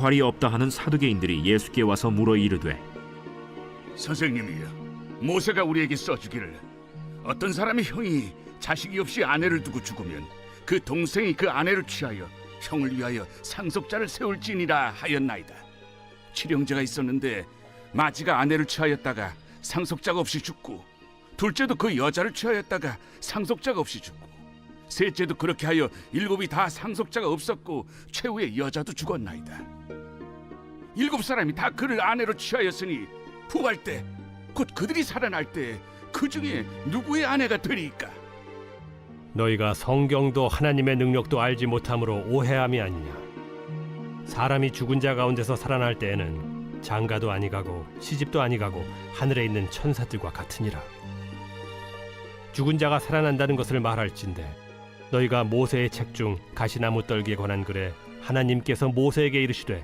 부활이 없다 하는 사두개인들이 예수께 와서 물어 이르되 선생님이여, 모세가 우리에게 써주기를 어떤 사람의 형이 자식이 없이 아내를 두고 죽으면 그 동생이 그 아내를 취하여 형을 위하여 상속자를 세울지니라 하였나이다. 칠형제가 있었는데 마지가 아내를 취하였다가 상속자가 없이 죽고, 둘째도 그 여자를 취하였다가 상속자가 없이 죽고, 셋째도 그렇게 하여 일곱이 다 상속자가 없었고 최후의 여자도 죽었나이다. 일곱 사람이 다 그를 아내로 취하였으니 부활 때 곧 그들이 살아날 때 그 중에 누구의 아내가 되리까? 너희가 성경도 하나님의 능력도 알지 못함으로 오해함이 아니냐. 사람이 죽은 자 가운데서 살아날 때에는 장가도 아니가고 시집도 아니가고 하늘에 있는 천사들과 같으니라. 죽은 자가 살아난다는 것을 말할진대 너희가 모세의 책 중 가시나무 떨기에 관한 글에 하나님께서 모세에게 이르시되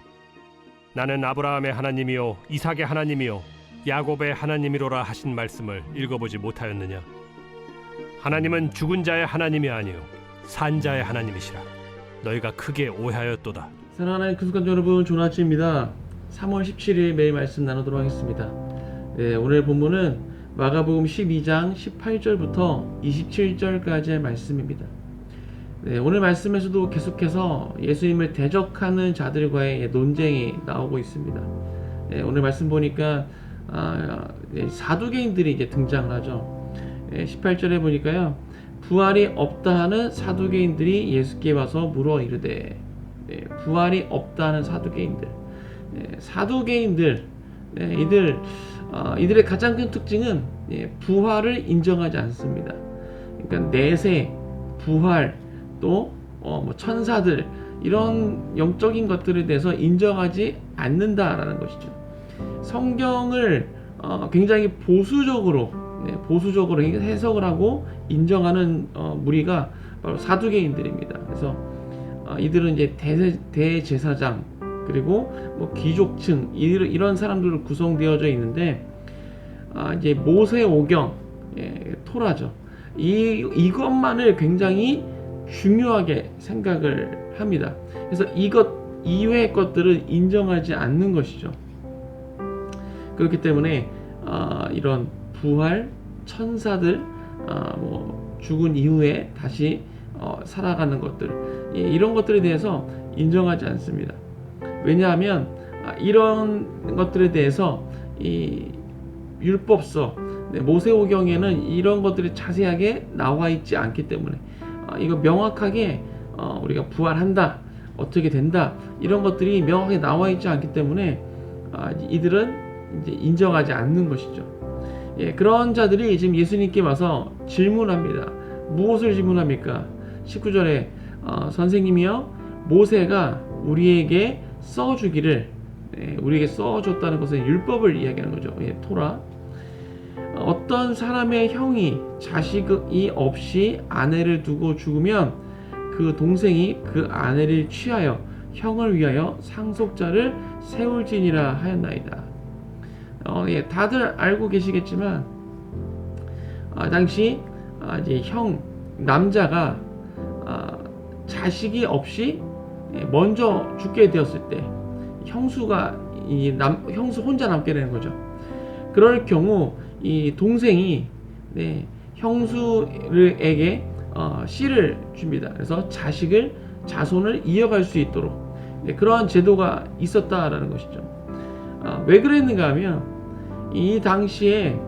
나는 아브라함의 하나님이요 이삭의 하나님이요 야곱의 하나님이로라 하신 말씀을 읽어보지 못하였느냐. 하나님은 죽은 자의 하나님이 아니요 산 자의 하나님이시라. 너희가 크게 오해하였도다. 사랑하는 구속관 여러분, 좋은 아침입니다. 3월 17일 매일 말씀 나누도록 하겠습니다. 네, 오늘 본문은 마가복음 12장 18절부터 27절까지의 말씀입니다. 네, 오늘 말씀에서도 계속해서 예수님을 대적하는 자들과의 논쟁이 나오고 있습니다. 네, 오늘 말씀 보니까 사두개인들이 이제 등장을 하죠. 18절에 보니까요, 부활이 없다 하는 사두개인들이 예수께 와서 물어 이르되, 부활이 없다 하는 사두개인들. 사두개인들, 이들의 가장 큰 특징은 부활을 인정하지 않습니다. 그러니까 내세, 부활, 또 뭐 천사들, 이런 영적인 것들에 대해서 인정하지 않는다라는 것이죠. 성경을 굉장히 보수적으로 해석을 하고 인정하는 무리가 바로 사두개인들입니다. 그래서 이들은 이제 대제사장, 그리고 뭐 귀족층, 이런 사람들로 구성되어져 있는데, 이제 모세오경, 토라죠. 이것만을 굉장히 중요하게 생각을 합니다. 그래서 이것 이외의 것들은 인정하지 않는 것이죠. 그렇기 때문에 이런 부활, 천사들, 뭐 죽은 이후에 다시 살아가는 것들, 이런 것들에 대해서 인정하지 않습니다. 왜냐하면 이런 것들에 대해서 이 율법서, 모세오경에는 이런 것들이 자세하게 나와 있지 않기 때문에, 이거 명확하게 우리가 부활한다, 어떻게 된다, 이런 것들이 명확하게 나와 있지 않기 때문에 이들은 이제 인정하지 않는 것이죠. 그런 자들이 지금 예수님께 와서 질문합니다. 무엇을 질문합니까? 19절에 선생님이여, 모세가 우리에게 써주기를, 우리에게 써줬다는 것은 율법을 이야기하는 거죠. 토라. 어떤 사람의 형이 자식이 없이 아내를 두고 죽으면 그 동생이 그 아내를 취하여 형을 위하여 상속자를 세울지니라 하였나이다. 다들 알고 계시겠지만, 당시 이제 남자가 자식이 없이 먼저 죽게 되었을 때 형수가 형수 혼자 남게 되는 거죠. 그럴 경우 이 동생이 형수에게 씨를 줍니다. 그래서 자손을 이어갈 수 있도록 그러한 제도가 있었다라는 것이죠. 왜 그랬는가 하면 이 당시에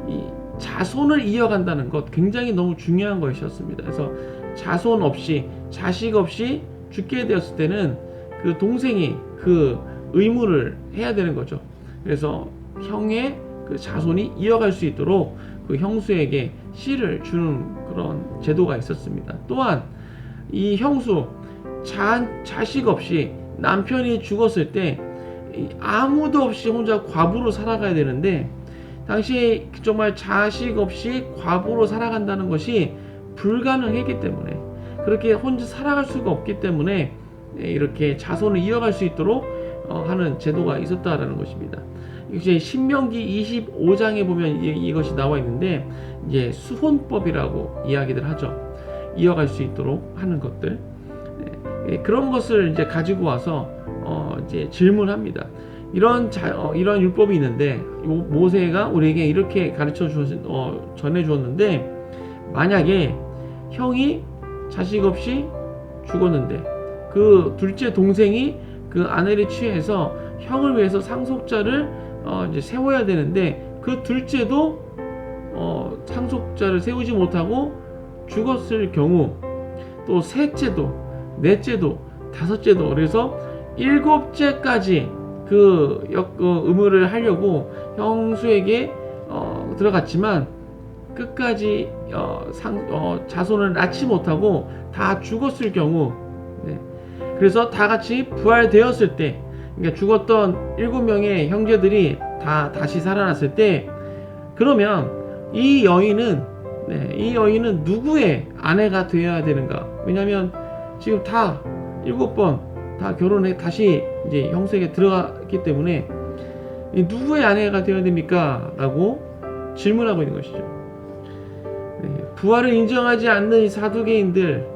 이 자손을 이어간다는 것 굉장히 너무 중요한 것이었습니다. 그래서 자손 없이, 자식 없이 죽게 되었을 때는 그 동생이 그 의무를 해야 되는 거죠. 그래서 형의 그 자손이 이어갈 수 있도록 그 형수에게 씨를 주는 그런 제도가 있었습니다. 또한 이 형수 자식 없이 남편이 죽었을 때 아무도 없이 혼자 과부로 살아가야 되는데, 당시에 정말 자식 없이 과부로 살아간다는 것이 불가능했기 때문에, 그렇게 혼자 살아갈 수가 없기 때문에 이렇게 자손을 이어갈 수 있도록 하는 제도가 있었다라는 것입니다. 이제 신명기 25장에 보면 이것이 나와 있는데, 이제 수혼법이라고 이야기들 하죠. 이어갈 수 있도록 하는 것들. 그런 것을 이제 가지고 와서 이제 질문합니다. 이런 율법이 있는데 모세가 우리에게 이렇게 전해 주었는데 만약에 형이 자식 없이 죽었는데 그 둘째 동생이 그 아내를 취해서 형을 위해서 상속자를 이제 세워야 되는데 그 둘째도 상속자를 세우지 못하고 죽었을 경우, 또 셋째도, 넷째도, 다섯째도, 그래서 7째까지 그 의무를 하려고 형수에게 들어갔지만 끝까지 자손을 낳지 못하고 다 죽었을 경우, 네. 그래서 다 같이 부활되었을 때, 그러니까 죽었던 7명의 형제들이 다 다시 살아났을 때, 그러면 이 여인은 누구의 아내가 되어야 되는가? 왜냐하면 지금 다 7번 다 결혼해 다시 이제 형수에게 들어갔기 때문에 누구의 아내가 되어야 됩니까? 라고 질문하고 있는 것이죠. 네, 부활을 인정하지 않는 이 사두개인들,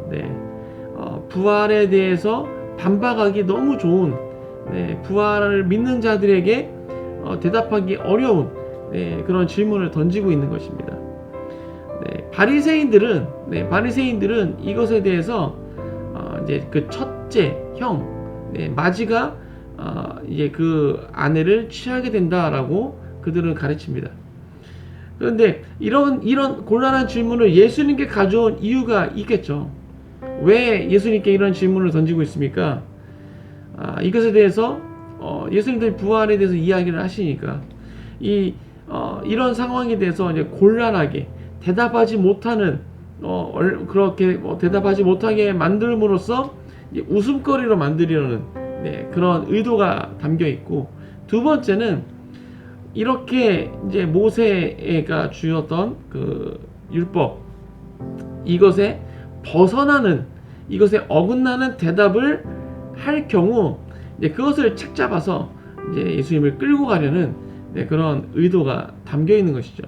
부활에 대해서 반박하기 너무 좋은, 부활을 믿는 자들에게 대답하기 어려운 그런 질문을 던지고 있는 것입니다. 바리새인들은 이것에 대해서 이제 그 첫째 형 마지가 이제 그 아내를 취하게 된다라고 그들은 가르칩니다. 그런데 이런 곤란한 질문을 예수님께 가져온 이유가 있겠죠. 왜 예수님께 이런 질문을 던지고 있습니까? 이것에 대해서 예수님들이 부활에 대해서 이야기를 하시니까 이런 상황에 대해서 이제 곤란하게 대답하지 못하는 그렇게 대답하지 못하게 만들므로써 웃음거리로 만들려는 그런 의도가 담겨 있고, 두 번째는 이렇게 이제 모세가 주었던 그 율법, 이것에 벗어나는, 이것에 어긋나는 대답을 할 경우 이제 그것을 책잡아서 이제 예수님을 끌고 가려는 그런 의도가 담겨 있는 것이죠.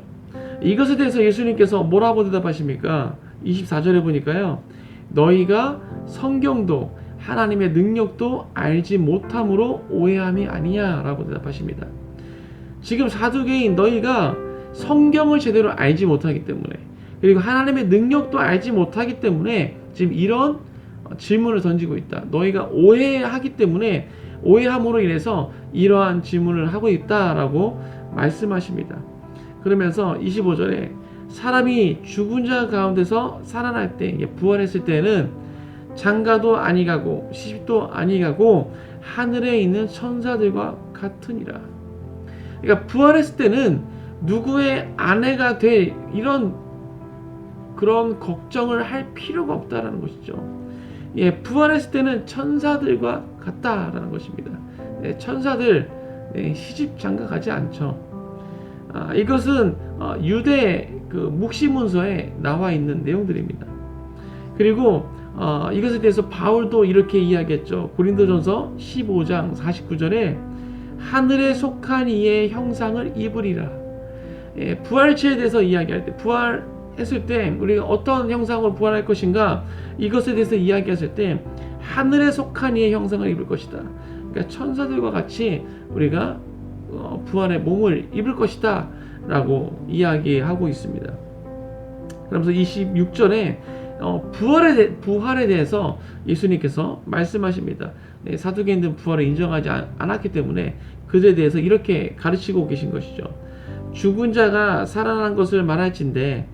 이것에 대해서 예수님께서 뭐라고 대답하십니까? 24절에 보니까요, 너희가 성경도 하나님의 능력도 알지 못함으로 오해함이 아니냐 라고 대답하십니다. 지금 사두개인 너희가 성경을 제대로 알지 못하기 때문에, 그리고 하나님의 능력도 알지 못하기 때문에 지금 이런 질문을 던지고 있다. 너희가 오해하기 때문에, 오해함으로 인해서 이러한 질문을 하고 있다라고 말씀하십니다. 그러면서 25절에 사람이 죽은 자 가운데서 살아날 때, 부활했을 때는 장가도 아니 가고 시집도 아니 가고 하늘에 있는 천사들과 같으니라. 그러니까 부활했을 때는 누구의 아내가 될 그런 걱정을 할 필요가 없다라는 것이죠. 부활했을 때는 천사들과 같다라는 것입니다. 천사들 시집 장가 가지 않죠. 이것은 유대 그 묵시문서에 나와 있는 내용들입니다. 그리고 이것에 대해서 바울도 이렇게 이야기했죠. 고린도전서 15장 49절에 하늘에 속한 이의 형상을 입으리라. 부활체에 대해서 이야기할 때, 부활했을 때 우리가 어떤 형상으로 부활할 것인가, 이것에 대해서 이야기했을 때 하늘에 속한 이의 형상을 입을 것이다. 그러니까 천사들과 같이 우리가 부활의 몸을 입을 것이다 라고 이야기하고 있습니다. 그러면서 26절에 부활에 대해서 예수님께서 말씀하십니다. 사두개인들은 부활을 인정하지 않았기 때문에 그들에 대해서 이렇게 가르치고 계신 것이죠. 죽은 자가 살아난 것을 말할진대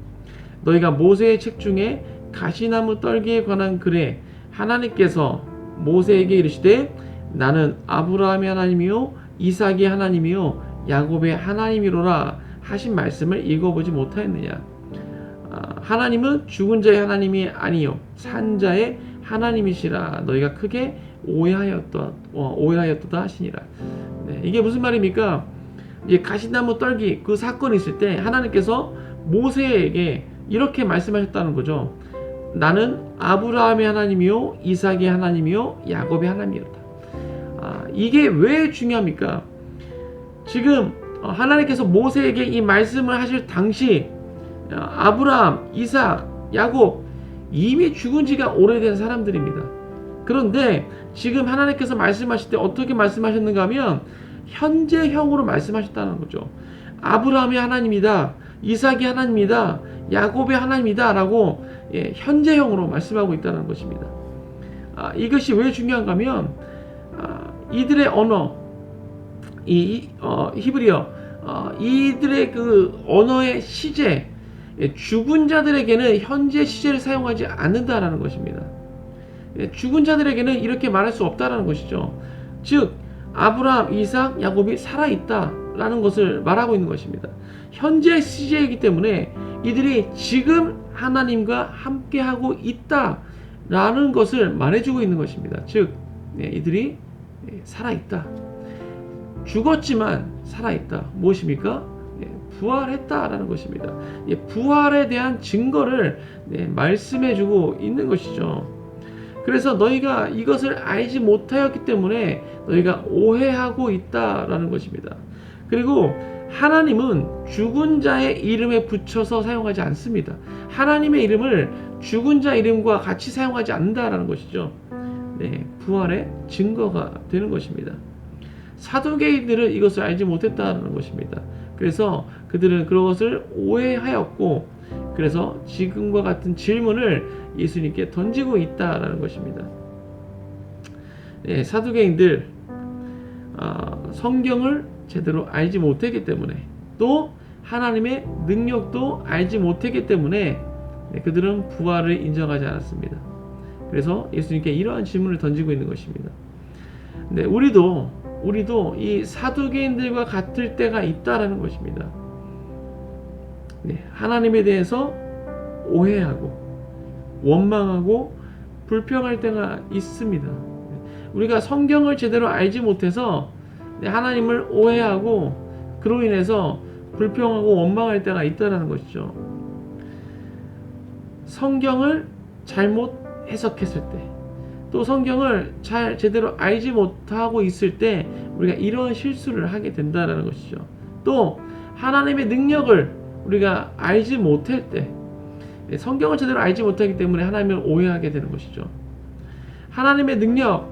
너희가 모세의 책 중에 가시나무 떨기에 관한 글에 하나님께서 모세에게 이르시되 나는 아브라함의 하나님이요 이삭의 하나님이요 야곱의 하나님이로라 하신 말씀을 읽어보지 못하였느냐. 하나님은 죽은 자의 하나님이 아니요 산 자의 하나님이시라 너희가 크게 오해하였도다 하시니라. 이게 무슨 말입니까? 이제 가시나무 떨기 그 사건이 있을 때 하나님께서 모세에게 이렇게 말씀하셨다는 거죠. 나는 아브라함의 하나님이요 이삭의 하나님이요 야곱의 하나님이었다. 이게 왜 중요합니까? 지금 하나님께서 모세에게 이 말씀을 하실 당시 아브라함, 이삭, 야곱 이미 죽은 지가 오래된 사람들입니다. 그런데 지금 하나님께서 말씀하실 때 어떻게 말씀하셨는가 하면 현재형으로 말씀하셨다는 거죠. 아브라함의 하나님이다, 이삭의 하나님이다, 야곱의 하나님이다 라고 현재형으로 말씀하고 있다는 것입니다. 이것이 왜 중요한가 하면 이들의 언어, 히브리어, 이들의 그 언어의 시제, 죽은 자들에게는 현재 시제를 사용하지 않는다라는 것입니다. 죽은 자들에게는 이렇게 말할 수 없다라는 것이죠. 즉 아브라함, 이삭, 야곱이 살아있다라는 것을 말하고 있는 것입니다. 현재 시제이기 때문에 이들이 지금 하나님과 함께하고 있다라는 것을 말해주고 있는 것입니다. 즉 이들이 살아있다. 죽었지만 살아있다. 무엇입니까? 부활했다라는 것입니다. 부활에 대한 증거를 말씀해주고 있는 것이죠. 그래서 너희가 이것을 알지 못하였기 때문에 너희가 오해하고 있다라는 것입니다. 그리고 하나님은 죽은 자의 이름에 붙여서 사용하지 않습니다. 하나님의 이름을 죽은 자 이름과 같이 사용하지 않는다라는 것이죠. 부활의 증거가 되는 것입니다. 사두개인들은 이것을 알지 못했다는 것입니다. 그래서 그들은 그것을 오해하였고, 그래서 지금과 같은 질문을 예수님께 던지고 있다라는 것입니다. 사두개인들 성경을 제대로 알지 못했기 때문에, 또 하나님의 능력도 알지 못했기 때문에 그들은 부활을 인정하지 않았습니다. 그래서 예수님께 이러한 질문을 던지고 있는 것입니다. 우리도 이 사두개인들과 같을 때가 있다라는 것입니다. 하나님에 대해서 오해하고 원망하고 불평할 때가 있습니다. 우리가 성경을 제대로 알지 못해서 하나님을 오해하고 그로 인해서 불평하고 원망할 때가 있다는 것이죠. 성경을 잘못 해석했을 때, 또 성경을 제대로 알지 못하고 있을 때 우리가 이런 실수를 하게 된다는 것이죠. 또 하나님의 능력을 우리가 알지 못할 때, 성경을 제대로 알지 못하기 때문에 하나님을 오해하게 되는 것이죠. 하나님의 능력,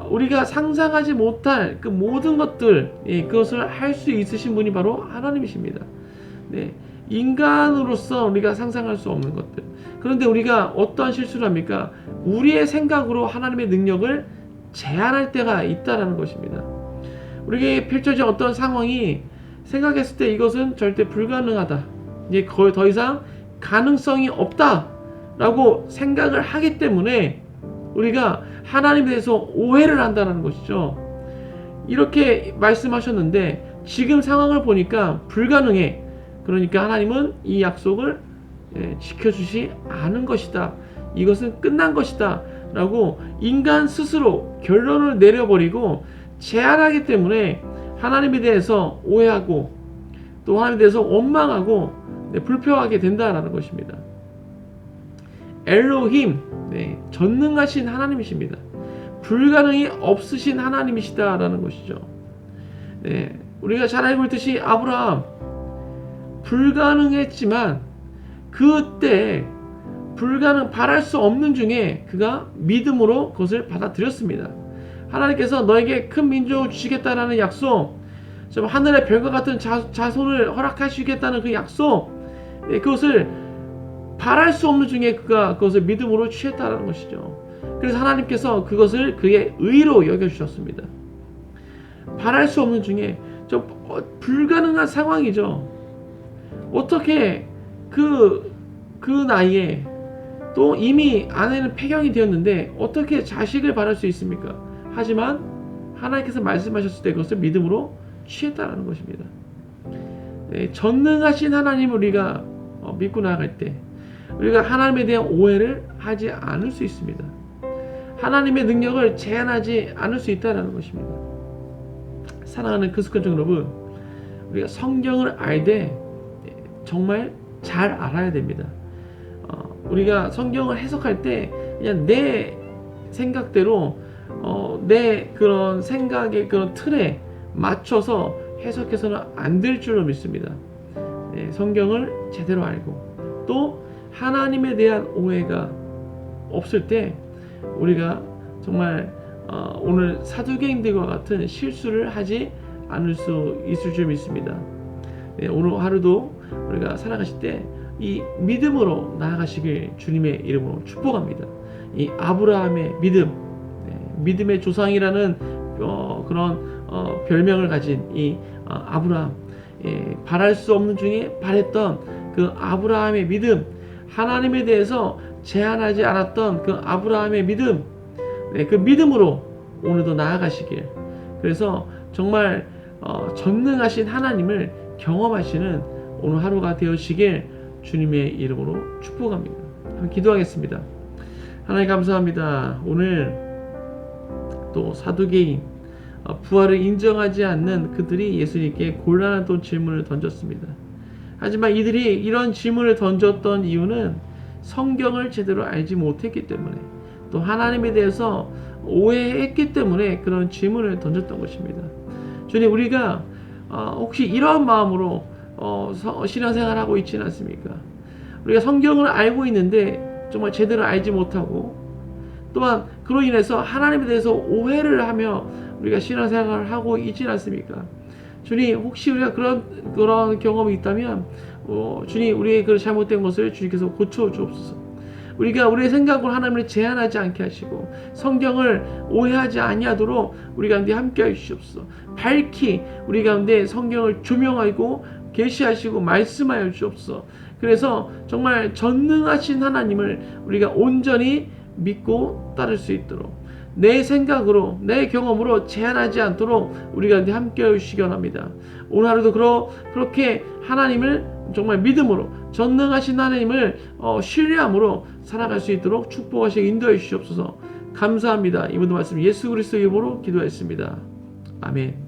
우리가 상상하지 못할 그 모든 것들, 그것을 할 수 있으신 분이 바로 하나님이십니다. 인간으로서 우리가 상상할 수 없는 것들. 그런데 우리가 어떠한 실수를 합니까? 우리의 생각으로 하나님의 능력을 제한할 때가 있다는 것입니다. 우리에게 펼쳐진 어떤 상황이 생각했을 때 이것은 절대 불가능하다, 이제 거의 더 이상 가능성이 없다라고 생각을 하기 때문에 우리가 하나님에 대해서 오해를 한다는 것이죠. 이렇게 말씀하셨는데 지금 상황을 보니까 불가능해. 그러니까 하나님은 이 약속을 지켜주지 않은 것이다. 이것은 끝난 것이다 라고 인간 스스로 결론을 내려버리고 제한하기 때문에 하나님에 대해서 오해하고 또 하나님에 대해서 원망하고 불평하게 된다라는 것입니다. 엘로힘, 전능하신 하나님이십니다. 불가능이 없으신 하나님이시다라는 것이죠. 우리가 잘 알고 있듯이 아브라함 불가능했지만 그때 바랄 수 없는 중에 그가 믿음으로 그것을 받아들였습니다. 하나님께서 너에게 큰 민족을 주시겠다라는 약속, 하늘의 별과 같은 자손을 허락하시겠다는 그 약속, 그것을 바랄 수 없는 중에 그가 그것을 믿음으로 취했다는 것이죠. 그래서 하나님께서 그것을 그의 의로 여겨주셨습니다. 바랄 수 없는 중에 불가능한 상황이죠. 어떻게 그 나이에 또 이미 아내는 폐경이 되었는데 어떻게 자식을 바랄 수 있습니까? 하지만 하나님께서 말씀하셨을 때 그것을 믿음으로 취했다는 것입니다. 전능하신 하나님을 우리가 믿고 나아갈 때 우리가 하나님에 대한 오해를 하지 않을 수 있습니다. 하나님의 능력을 제한하지 않을 수 있다는 것입니다. 사랑하는 그리스도 여러분, 우리가 성경을 알되 정말 잘 알아야 됩니다. 우리가 성경을 해석할 때 그냥 내 생각대로 내 그런 생각의 그런 틀에 맞춰서 해석해서는 안 될 줄로 믿습니다. 성경을 제대로 알고 또 하나님에 대한 오해가 없을 때 우리가 정말 오늘 사두개인들과 같은 실수를 하지 않을 수 있을 줄 믿습니다. 네, 오늘 하루도 우리가 살아가실 때 이 믿음으로 나아가시길 주님의 이름으로 축복합니다. 이 아브라함의 믿음, 믿음의 조상이라는 그런 별명을 가진 이 아브라함, 바랄 수 없는 중에 바랬던 그 아브라함의 믿음, 하나님에 대해서 제한하지 않았던 그 아브라함의 믿음, 그 믿음으로 오늘도 나아가시길. 그래서 정말 전능하신 하나님을 경험하시는 오늘 하루가 되어지길 주님의 이름으로 축복합니다. 한번 기도하겠습니다. 하나님 감사합니다. 오늘 또 사두개인, 부활을 인정하지 않는 그들이 예수님께 곤란한 또 질문을 던졌습니다. 하지만 이들이 이런 질문을 던졌던 이유는 성경을 제대로 알지 못했기 때문에, 또 하나님에 대해서 오해했기 때문에 그런 질문을 던졌던 것입니다. 주님, 우리가 혹시 이러한 마음으로 신앙생활을 하고 있지는 않습니까? 우리가 성경을 알고 있는데 정말 제대로 알지 못하고, 또한 그로 인해서 하나님에 대해서 오해를 하며 우리가 신앙생활을 하고 있지는 않습니까? 주님, 혹시 우리가 그런 경험이 있다면 주님, 우리의 그 잘못된 것을 주님께서 고쳐 주옵소서. 우리가 우리의 생각으로 하나님을 제한하지 않게 하시고 성경을 오해하지 아니하도록 우리 가운데 함께해 주시옵소서. 밝히 우리 가운데 성경을 조명하고 계시하시고 말씀하여 주옵소서. 그래서 정말 전능하신 하나님을 우리가 온전히 믿고 따를 수 있도록, 내 생각으로 내 경험으로 제한하지 않도록 우리 가운데 함께해 주시기 원합니다. 오늘 하루도 그렇게 하나님을 정말 믿음으로, 전능하신 하나님을 신뢰함으로 살아갈 수 있도록 축복하시고 인도해 주시옵소서. 감사합니다. 이 모든 말씀 예수 그리스도의 이름으로 기도했습니다. 아멘.